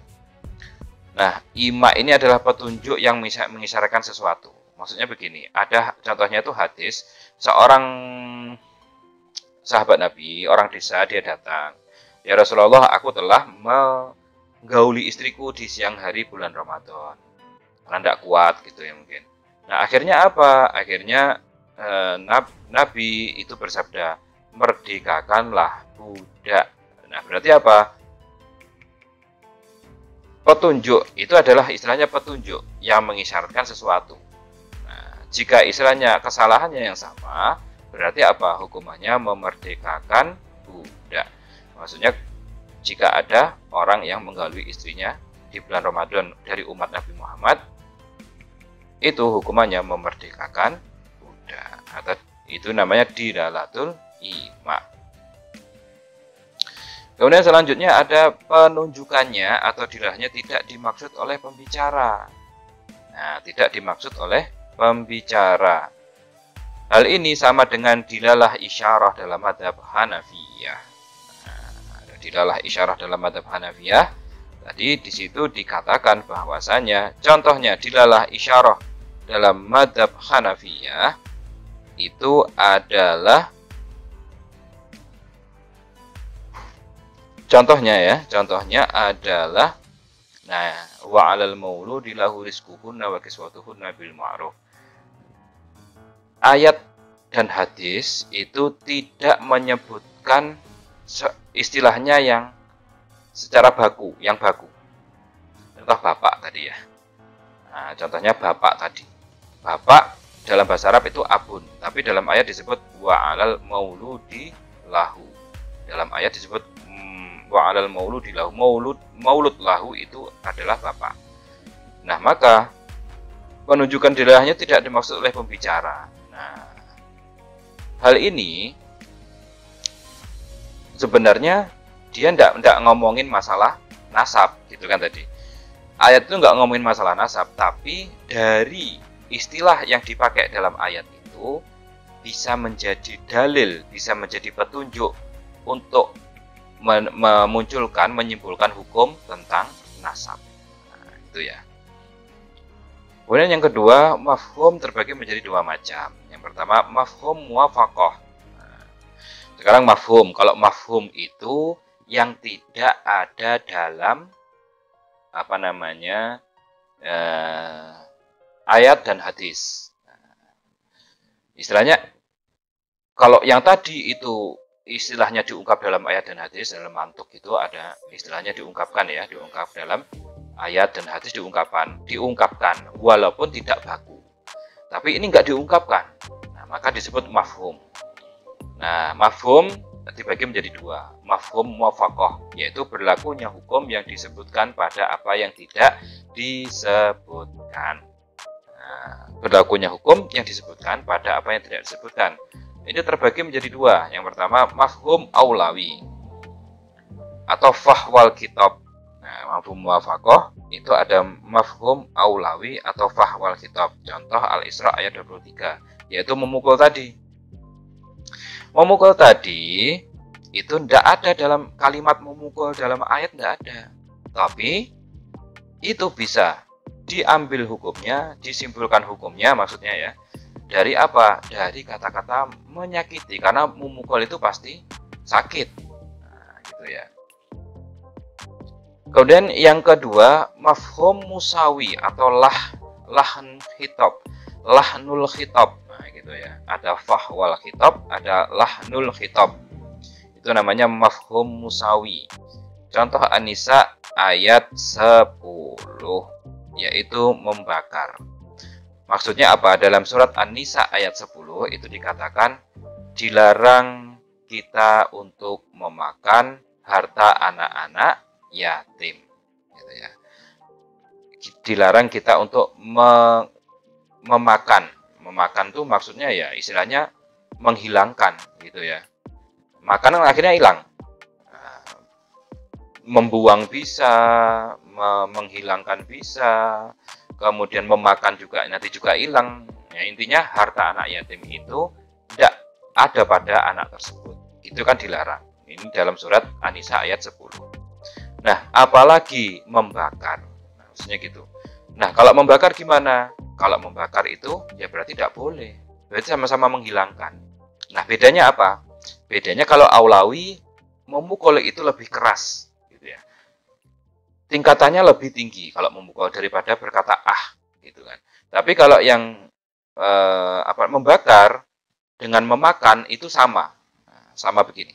[SPEAKER 1] Nah, ima ini adalah petunjuk yang mengisyaratkan sesuatu. Maksudnya begini, ada contohnya itu hadis seorang sahabat Nabi, orang desa, dia datang, ya Rasulullah, aku telah menggauli istriku di siang hari bulan Ramadan. Karena tidak kuat gitu ya mungkin. Nah, akhirnya apa? Akhirnya Nabi itu bersabda, merdekakanlah budak. Nah, berarti apa? petunjuk itu adalah istilahnya petunjuk yang mengisyaratkan sesuatu. Nah, jika istilahnya kesalahannya yang sama, berarti apa? Hukumannya memerdekakan budak. Maksudnya jika ada orang yang menggalui istrinya di bulan Ramadan dari umat Nabi Muhammad, itu hukumannya memerdekakan budak. Atau itu namanya dilalatul ima. Kemudian selanjutnya ada penunjukannya atau dilalahnya tidak dimaksud oleh pembicara. Nah, tidak dimaksud oleh pembicara. Hal ini sama dengan dilalah isyarah dalam mazhab Hanafiyah. Nah, dilalah isyarah dalam mazhab Hanafiyah. Tadi di situ dikatakan bahwasanya contohnya dilalah isyarah dalam mazhab Hanafiyah itu adalah contohnya adalah wa 'alal mauludi lahu rizquhunna wa kiswatuhunna bil ma'ruf. Ayat dan hadis itu tidak menyebutkan istilahnya yang secara baku, yang baku. Contoh bapak tadi ya. Nah, contohnya bapak tadi. Bapak dalam bahasa Arab itu abun, tapi dalam ayat disebut wa 'alal mauludi lahu. Dalam ayat disebut wa 'alal mauludi lahu. Maulud lahu itu adalah bapak. Nah, maka penunjukan dilalahnya tidak dimaksud oleh pembicara. Nah, hal ini sebenarnya dia tidak ngomongin masalah nasab gitu kan tadi. Ayat itu nggak ngomongin masalah nasab, tapi dari istilah yang dipakai dalam ayat itu bisa menjadi dalil, bisa menjadi petunjuk untuk menyimpulkan hukum tentang nasab. Nah, itu ya. Kemudian yang kedua, mafhum terbagi menjadi dua macam. Yang pertama, mafhum muwafaqah. Nah, sekarang mafhum. Kalau mafhum itu yang tidak ada dalam ayat dan hadis. Nah, istilahnya kalau yang tadi itu istilahnya diungkap dalam ayat dan hadis, dalam mantuk itu ada istilahnya diungkap dalam ayat dan hadis, diungkapkan walaupun tidak baku. Tapi ini nggak diungkapkan, nah, maka disebut mafhum. Nah, mafhum dibagi menjadi dua, mafhum muwafaqah, yaitu berlakunya hukum yang disebutkan pada apa yang tidak disebutkan. Nah, berlakunya hukum yang disebutkan pada apa yang tidak disebutkan. Ini terbagi menjadi dua. Yang pertama, mafhum aulawi atau fahwal kitab. Nah, mafhum muwafaqah itu ada mafhum aulawi atau fahwal kitab. Contoh Al-Isra ayat 23, yaitu memukul tadi. Memukul tadi itu tidak ada dalam kalimat memukul dalam ayat, tidak ada. Tapi itu bisa diambil hukumnya, disimpulkan hukumnya maksudnya ya. Dari apa? Dari kata-kata menyakiti, karena memukul itu pasti sakit. Nah, gitu ya. Kemudian yang kedua, mafhum musawi atau lahnul khitab. Nah, gitu ya. Ada fahwal khitab, ada lahnul khitab. Itu namanya mafhum musawi. Contoh An-Nisa ayat 10, yaitu membakar. Maksudnya apa? Dalam surat An-Nisa ayat 10 itu dikatakan dilarang kita untuk memakan harta anak-anak yatim, gitu ya. Dilarang kita untuk memakan. Memakan tuh maksudnya ya istilahnya menghilangkan, gitu ya. Makanan akhirnya hilang. Membuang bisa, menghilangkan bisa, kemudian memakan juga nanti juga hilang. Ya, intinya harta anak yatim itu tidak ada pada anak tersebut. Itu kan dilarang. Ini dalam surat An-Nisa ayat 10. Nah, apalagi membakar. Nah, maksudnya gitu. Nah, kalau membakar gimana? Kalau membakar itu ya berarti tidak boleh. Berarti sama-sama menghilangkan. Nah, bedanya apa? Bedanya kalau aulawi memukul itu lebih keras. Tingkatannya lebih tinggi kalau memukul daripada berkata gitu kan. Tapi kalau yang membakar dengan memakan itu sama, sama begini,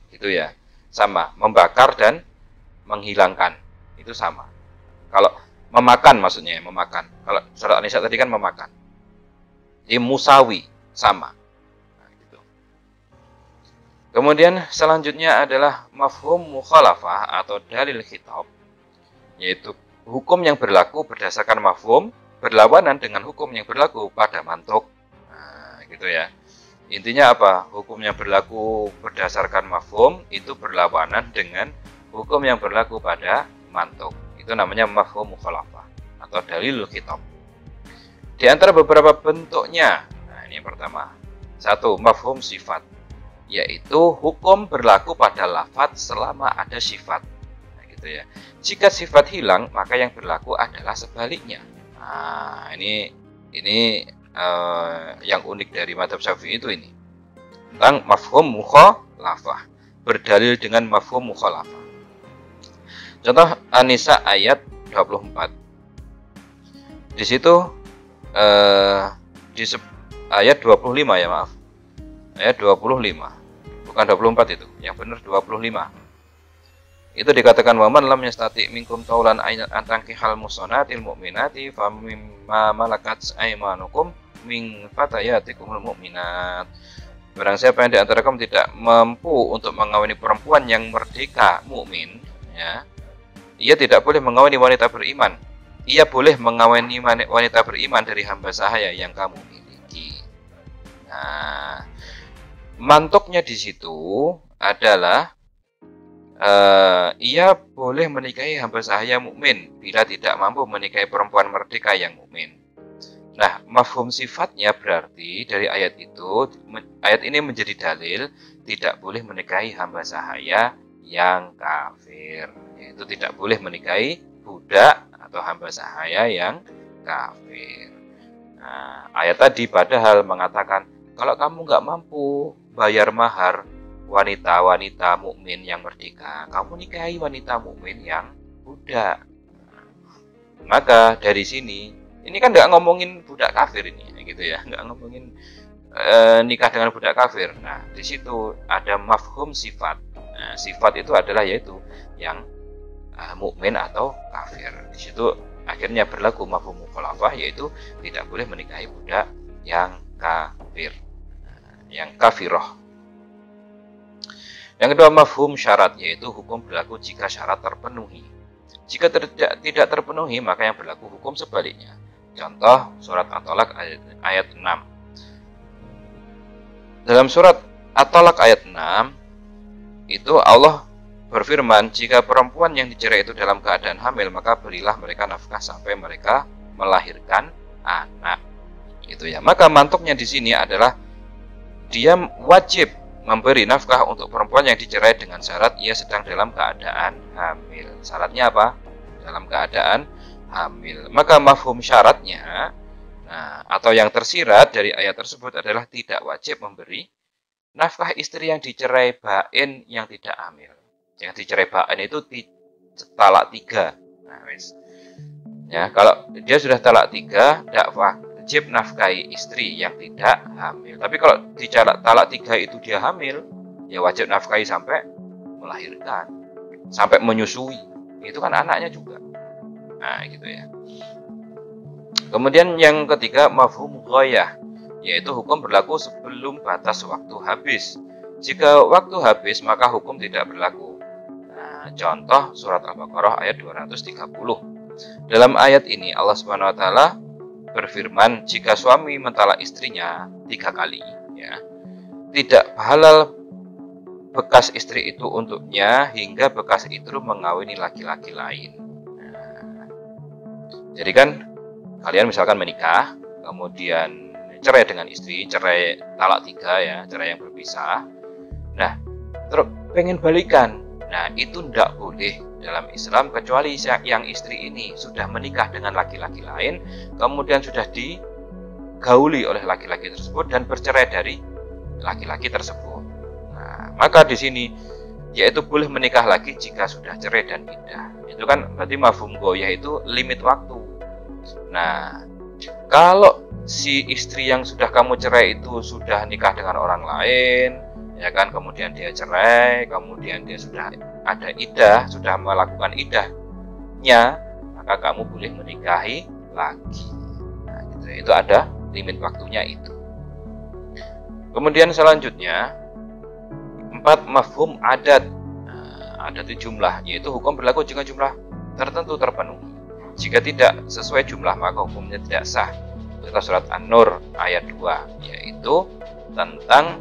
[SPEAKER 1] gitu ya, sama membakar dan menghilangkan. itu sama. Kalau memakan maksudnya memakan. Kalau surat An-Nisa tadi kan memakan. Jadi musawi sama. Nah, gitu. Kemudian selanjutnya adalah mafhum mukhalafah atau dalil khitab, yaitu hukum yang berlaku berdasarkan mafhum berlawanan dengan hukum yang berlaku pada mantuk. Nah, gitu ya. Intinya apa? Hukum yang berlaku berdasarkan mafhum itu berlawanan dengan hukum yang berlaku pada mantuk. Itu namanya mafhum mukhalafah atau dalilul khitab. Di antara beberapa bentuknya, nah ini yang pertama. Satu, mafhum sifat, yaitu hukum berlaku pada lafadz selama ada sifat. Nah, gitu ya. Jika sifat hilang, maka yang berlaku adalah sebaliknya. Nah, ini yang unik dari madzhab Syafi'i itu ini tentang mafhum mukhalafah, berdalil dengan mafhum mukhalafah. Contoh An-Nisa ayat 24. Di situ di ayat 25 ya, maaf. Ayat 25. Bukan 24 itu, yang benar 25. Itu dikatakan waman lam yastati minkum taulan antangkihal musanatil mu'minati famimma malakat aymanukum min fatayatikumul mu'minat. Barang siapa yang di antara kamu tidak mampu untuk mengawini perempuan yang merdeka mukmin, ya, ia tidak boleh mengawini wanita beriman. Ia boleh mengawini wanita beriman dari hamba sahaya yang kamu miliki. Nah, mantuknya di situ adalah ia boleh menikahi hamba sahaya mukmin bila tidak mampu menikahi perempuan merdeka yang mukmin. Nah, mafhum sifatnya berarti dari ayat itu, ayat ini menjadi dalil tidak boleh menikahi hamba sahaya yang kafir. Yaitu tidak boleh menikahi budak atau hamba sahaya yang kafir. Nah, ayat tadi padahal mengatakan kalau kamu nggak mampu bayar mahar wanita-wanita mukmin yang merdeka, kamu nikahi wanita mukmin yang budak. Maka dari sini, ini kan nggak ngomongin budak kafir ini, gitu ya, nggak ngomongin nikah dengan budak kafir. Nah, di situ ada mafhum sifat. Nah, sifat itu adalah yaitu yang mukmin atau kafir. Di situ akhirnya berlaku mafhum mukhalafah, yaitu tidak boleh menikahi budak yang kafir, yang kafiroh. Yang kedua, mafhum syarat, yaitu hukum berlaku jika syarat terpenuhi. Jika tidak terpenuhi, maka yang berlaku hukum sebaliknya. Contoh surat At-Thalaq ayat 6. Dalam surat At-Thalaq ayat 6 itu Allah berfirman, jika perempuan yang dicerai itu dalam keadaan hamil, maka berilah mereka nafkah sampai mereka melahirkan anak. Itu ya. Maka mantuknya di sini adalah dia wajib memberi nafkah untuk perempuan yang dicerai dengan syarat ia sedang dalam keadaan hamil. Syaratnya apa? Dalam keadaan hamil. Maka mafhum syaratnya, nah, atau yang tersirat dari ayat tersebut adalah tidak wajib memberi nafkah istri yang dicerai bain yang tidak hamil. Yang dicerai bain itu talak 3. Nah, wis. Ya, kalau dia sudah talak 3, tidak wajib nafkahi istri yang tidak hamil. Tapi kalau ditalak 3 itu dia hamil, ya wajib nafkahi sampai melahirkan, sampai menyusui. Itu kan anaknya juga. Nah, gitu ya. Kemudian yang ketiga, mafhum ghayah, yaitu hukum berlaku sebelum batas waktu habis. Jika waktu habis, maka hukum tidak berlaku. Nah, contoh surat Al-Baqarah ayat 230. Dalam ayat ini Allah Subhanahu wa taala berfirman, jika suami mentalak istrinya 3 kali, ya, tidak halal bekas istri itu untuknya hingga bekas itu mengawini laki-laki lain. Nah, jadi kan kalian misalkan menikah, kemudian cerai dengan istri, cerai talak 3 ya, cerai yang berpisah. Nah, terus pengen balikan. Nah, itu tidak boleh dalam Islam kecuali yang istri ini sudah menikah dengan laki-laki lain, kemudian sudah digauli oleh laki-laki tersebut dan bercerai dari laki-laki tersebut. Nah, maka di sini yaitu boleh menikah lagi jika sudah cerai dan iddah. Itu kan berarti mafhum ghayah itu limit waktu. Nah, kalau si istri yang sudah kamu cerai itu sudah nikah dengan orang lain, ya kan, kemudian dia cerai, kemudian dia sudah ada iddah, sudah melakukan iddah waktunya, maka kamu boleh menikahi lagi. Nah, gitu. Itu ada limit waktunya itu. Kemudian selanjutnya 4 mafhum adat. Adat itu jumlah, yaitu hukum berlaku jika jumlah tertentu terpenuhi. Jika tidak sesuai jumlah maka hukumnya tidak sah. Contoh surat An-Nur ayat 2, yaitu tentang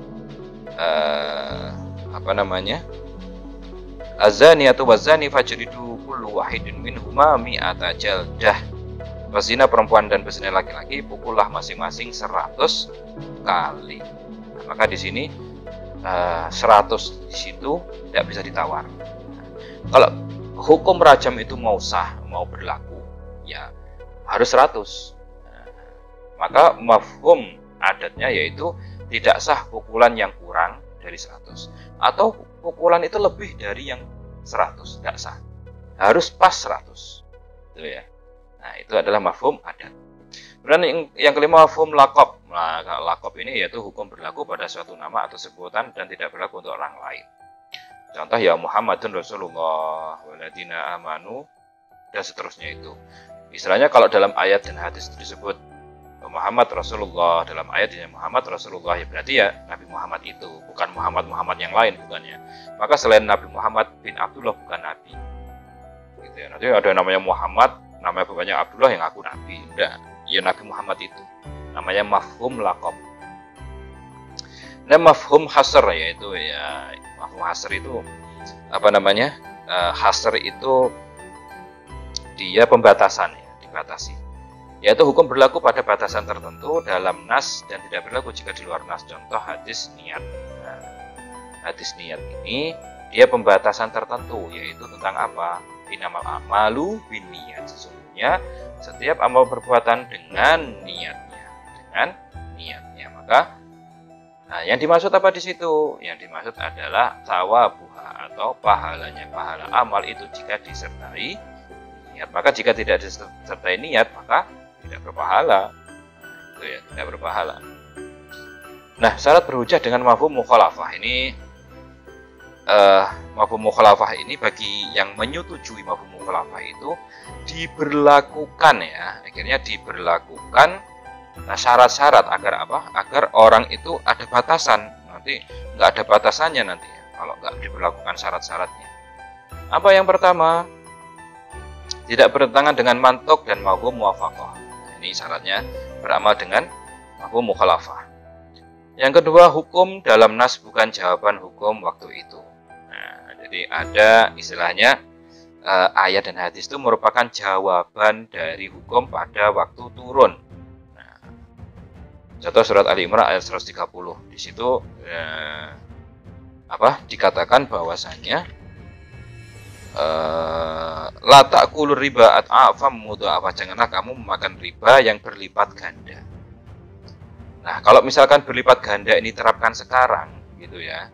[SPEAKER 1] Az-zaniyatu waz-zani fajridu kullu wahidin minhuma mi'ata jaldah. Pezina perempuan dan pezina laki-laki pukullah masing-masing 100 kali. Nah, maka di sini 100 di situ tidak bisa ditawar. Kalau hukum rajam itu mau sah, mau berlaku, ya harus 100. Maka mafhum adatnya yaitu tidak sah pukulan yang kurang dari 100, atau pukulan itu lebih dari yang 100, tidak sah. Harus pas 100. Itu ya. Nah, itu adalah mafhum adat. Kemudian yang kelima mafhum laqab. Nah, laqab ini yaitu hukum berlaku pada suatu nama atau sebutan dan tidak berlaku untuk orang lain. Contoh ya Muhammadun Rasulullah waladina amanu dan seterusnya itu. Istilahnya kalau dalam ayat dan hadis disebut Muhammad Rasulullah, dalam ayat ini Muhammad Rasulullah, ya berarti ya Nabi Muhammad itu, bukan Muhammad yang lain, bukannya. Maka selain Nabi Muhammad bin Abdullah bukan Nabi. Gitu ya. Nanti ada namanya Muhammad, namanya bapaknya Abdullah yang ngaku Nabi. Enggak, ya Nabi Muhammad itu. Namanya mafhum laqab. Dan mafhum hasr, yaitu ya mafhum hasr itu hasr itu dia pembatasan, ya, dibatasi. Yaitu hukum berlaku pada batasan tertentu dalam nas dan tidak berlaku jika di luar nas. Contoh hadis niat. Nah, hadis niat ini dia pembatasan tertentu, yaitu tentang apa? Innamal a'malu binniyat. Sesungguhnya setiap amal perbuatan dengan niatnya, Maka yang dimaksud apa di situ? Yang dimaksud adalah thawabuha atau pahalanya. Pahala amal itu jika disertai niat. Maka jika tidak disertai niat maka tidak berpahala. Itu ya, tidak berpahala. Nah, syarat berhujjah dengan mafhum mukhalafah ini mafhum mukhalafah ini bagi yang menyetujui mafhum mukhalafah itu diberlakukan, ya. Akhirnya diberlakukan syarat-syarat agar apa? Agar orang itu ada batasan. Nanti nggak ada batasannya nanti ya, kalau nggak diberlakukan syarat-syaratnya. Apa yang pertama? Tidak bertentangan dengan mantuk dan mafhum muwafaqah. Ini syaratnya beramal dengan mafhum mukhalafah. Yang kedua, hukum dalam nas bukan jawaban hukum waktu itu. Nah, jadi ada istilahnya ayat dan hadis itu merupakan jawaban dari hukum pada waktu turun. Nah, contoh surat Ali Imran ayat 130. Di situ dikatakan bahwasanya la ta'kulur riba at'afam mudha'afah, janganlah kamu memakan riba yang berlipat ganda. Nah, kalau misalkan berlipat ganda ini terapkan sekarang gitu ya,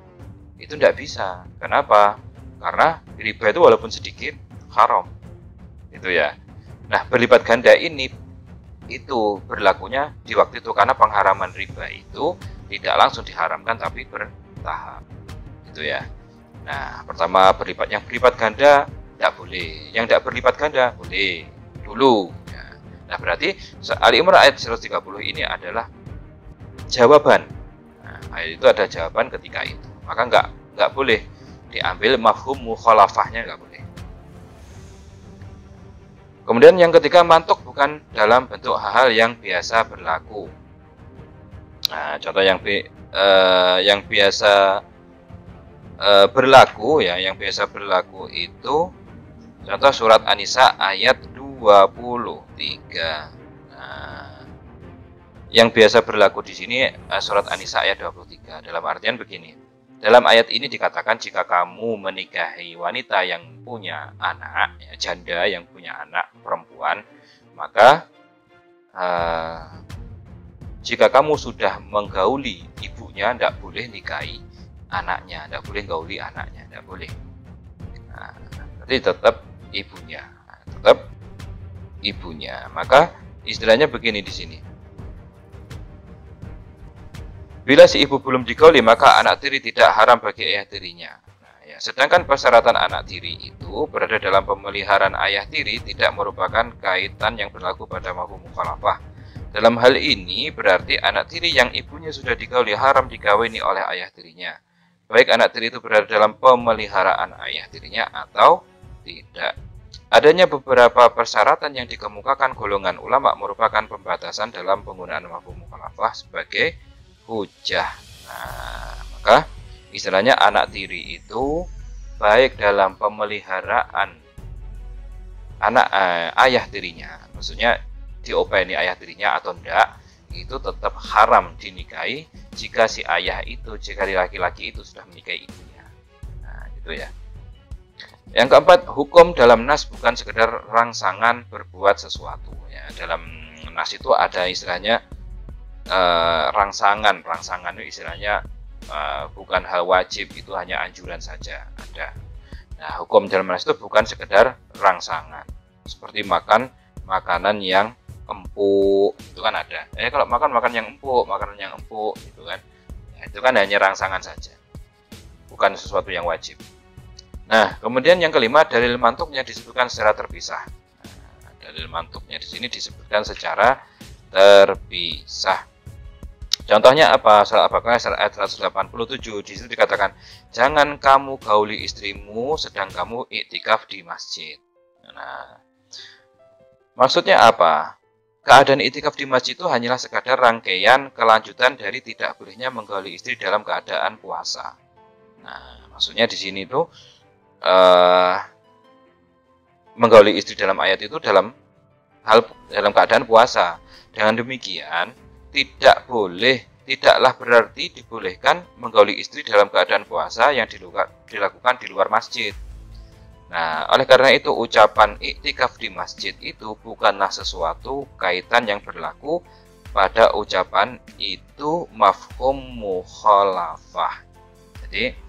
[SPEAKER 1] itu tidak bisa. Kenapa? Karena riba itu walaupun sedikit haram. Itu ya. Nah, berlipat ganda ini itu berlakunya di waktu itu karena pengharaman riba itu tidak langsung diharamkan tapi bertahap. Itu ya. Nah, pertama yang berlipat ganda tidak boleh, yang tidak berlipat ganda boleh dulu. Ya. Nah, berarti Ali Imran ayat 130 ini adalah jawaban. Nah, ayat itu ada jawaban ketika itu. Maka nggak boleh diambil mafhum mukhalafahnya, nggak boleh. Kemudian yang ketiga, mantuk bukan dalam bentuk hal-hal yang biasa berlaku. Nah, contoh yang biasa berlaku ya, yang biasa berlaku itu contoh surat An-Nisa ayat 23. Nah, yang biasa berlaku di sini surat An-Nisa ayat 23. Dalam artian begini. Dalam ayat ini dikatakan jika kamu menikahi wanita yang punya anak, ya, janda yang punya anak perempuan, maka jika kamu sudah menggauli ibunya, tidak boleh nikahi anaknya, tidak boleh gauli anaknya, tidak boleh. Nah, berarti tetap ibunya. Maka istilahnya begini di sini. Bila si ibu belum digauli, maka anak tiri tidak haram bagi ayah tirinya. Nah, ya. Ya, sedangkan persyaratan anak tiri itu berada dalam pemeliharaan ayah tiri tidak merupakan kaitan yang berlaku pada mafhum mukhalafah. Dalam hal ini berarti anak tiri yang ibunya sudah digauli haram dikawini oleh ayah tirinya. Baik anak tiri itu berada dalam pemeliharaan ayah tirinya atau tidak. Adanya beberapa persyaratan yang dikemukakan golongan ulama merupakan pembatasan dalam penggunaan mafhum mukhalafah sebagai hujah. Nah, maka istilahnya anak tiri itu baik dalam pemeliharaan ayah tirinya, maksudnya diopeni ayah tirinya atau enggak, itu tetap haram dinikahi jika si ayah itu, jika laki-laki itu sudah menikahi ibunya. Nah, gitu ya. Yang keempat, hukum dalam nas bukan sekedar rangsangan berbuat sesuatu. Ya, dalam nas itu ada istilahnya rangsangan itu istilahnya bukan hal wajib, itu hanya anjuran saja ada. Nah, hukum dalam nas itu bukan sekedar rangsangan, seperti makan makanan yang empuk, itu kan ada. Kalau makan yang empuk, makanan yang empuk, gitu kan, ya, itu kan hanya rangsangan saja, bukan sesuatu yang wajib. Nah, kemudian yang kelima, dalil mantuknya disebutkan secara terpisah. Nah, dalil mantuknya di sini disebutkan secara terpisah. Contohnya apa? Surah Al-Baqarah ayat 187 di situ dikatakan, jangan kamu gauli istrimu sedang kamu iktikaf di masjid. Nah, maksudnya apa? Keadaan iktikaf di masjid itu hanyalah sekadar rangkaian kelanjutan dari tidak bolehnya menggauli istri dalam keadaan puasa. Nah, maksudnya di sini itu menggauli istri dalam ayat itu dalam keadaan puasa. Dengan demikian tidaklah berarti dibolehkan menggauli istri dalam keadaan puasa yang dilakukan di luar masjid. Nah, oleh karena itu ucapan iktikaf di masjid itu bukanlah sesuatu kaitan yang berlaku pada ucapan itu mafhum mukhalafah. Jadi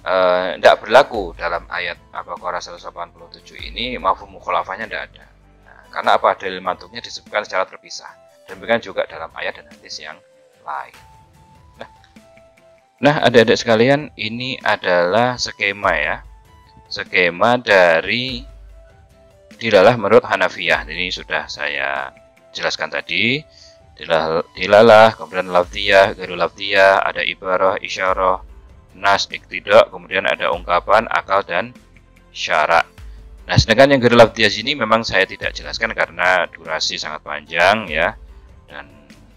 [SPEAKER 1] tidak berlaku dalam ayat Al-Baqarah 187 ini, mafhum mukhalafahnya tidak ada. Nah, karena apa? Dalil mantuknya disebutkan secara terpisah. Demikian juga dalam ayat dan hadis yang lain. Nah, adik-adik sekalian, ini adalah skema ya. Skema dari dilalah menurut Hanafiyah. Ini sudah saya jelaskan tadi. Dilalah, kemudian lafziyah, ghairul lafziyah, ada ibarah, isyarah, nas, iqtidah, kemudian ada ungkapan, akal, dan syarak. Nah, sedangkan yang ghairul lafziyah sini memang saya tidak jelaskan karena durasi sangat panjang ya. Dan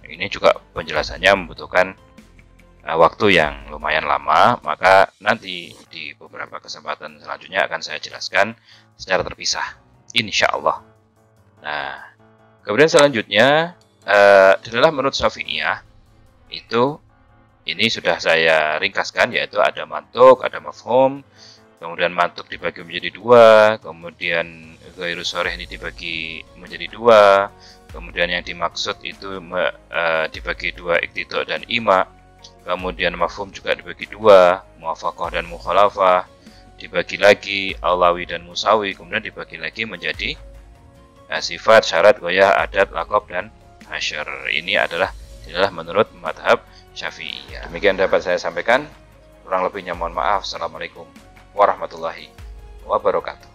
[SPEAKER 1] ini juga penjelasannya membutuhkan waktu yang lumayan lama, maka nanti di beberapa kesempatan selanjutnya akan saya jelaskan secara terpisah, insya Allah. Nah, kemudian selanjutnya adalah menurut Syafi'iyah itu, ini sudah saya ringkaskan, yaitu ada mantuk, ada mafhum, kemudian mantuk dibagi menjadi dua, kemudian ghairu sharih ini dibagi menjadi dua, kemudian yang dimaksud itu dibagi dua, iqtidah dan ima. Kemudian mafhum juga dibagi dua, muwafaqah dan mukhalafah, dibagi lagi aulawi dan musawi, kemudian dibagi lagi menjadi sifat, syarat, goyah, adat, laqab, dan hasyar. Ini adalah menurut madhab Syafi'iyah. Demikian dapat saya sampaikan, kurang lebihnya mohon maaf. Assalamualaikum warahmatullahi wabarakatuh.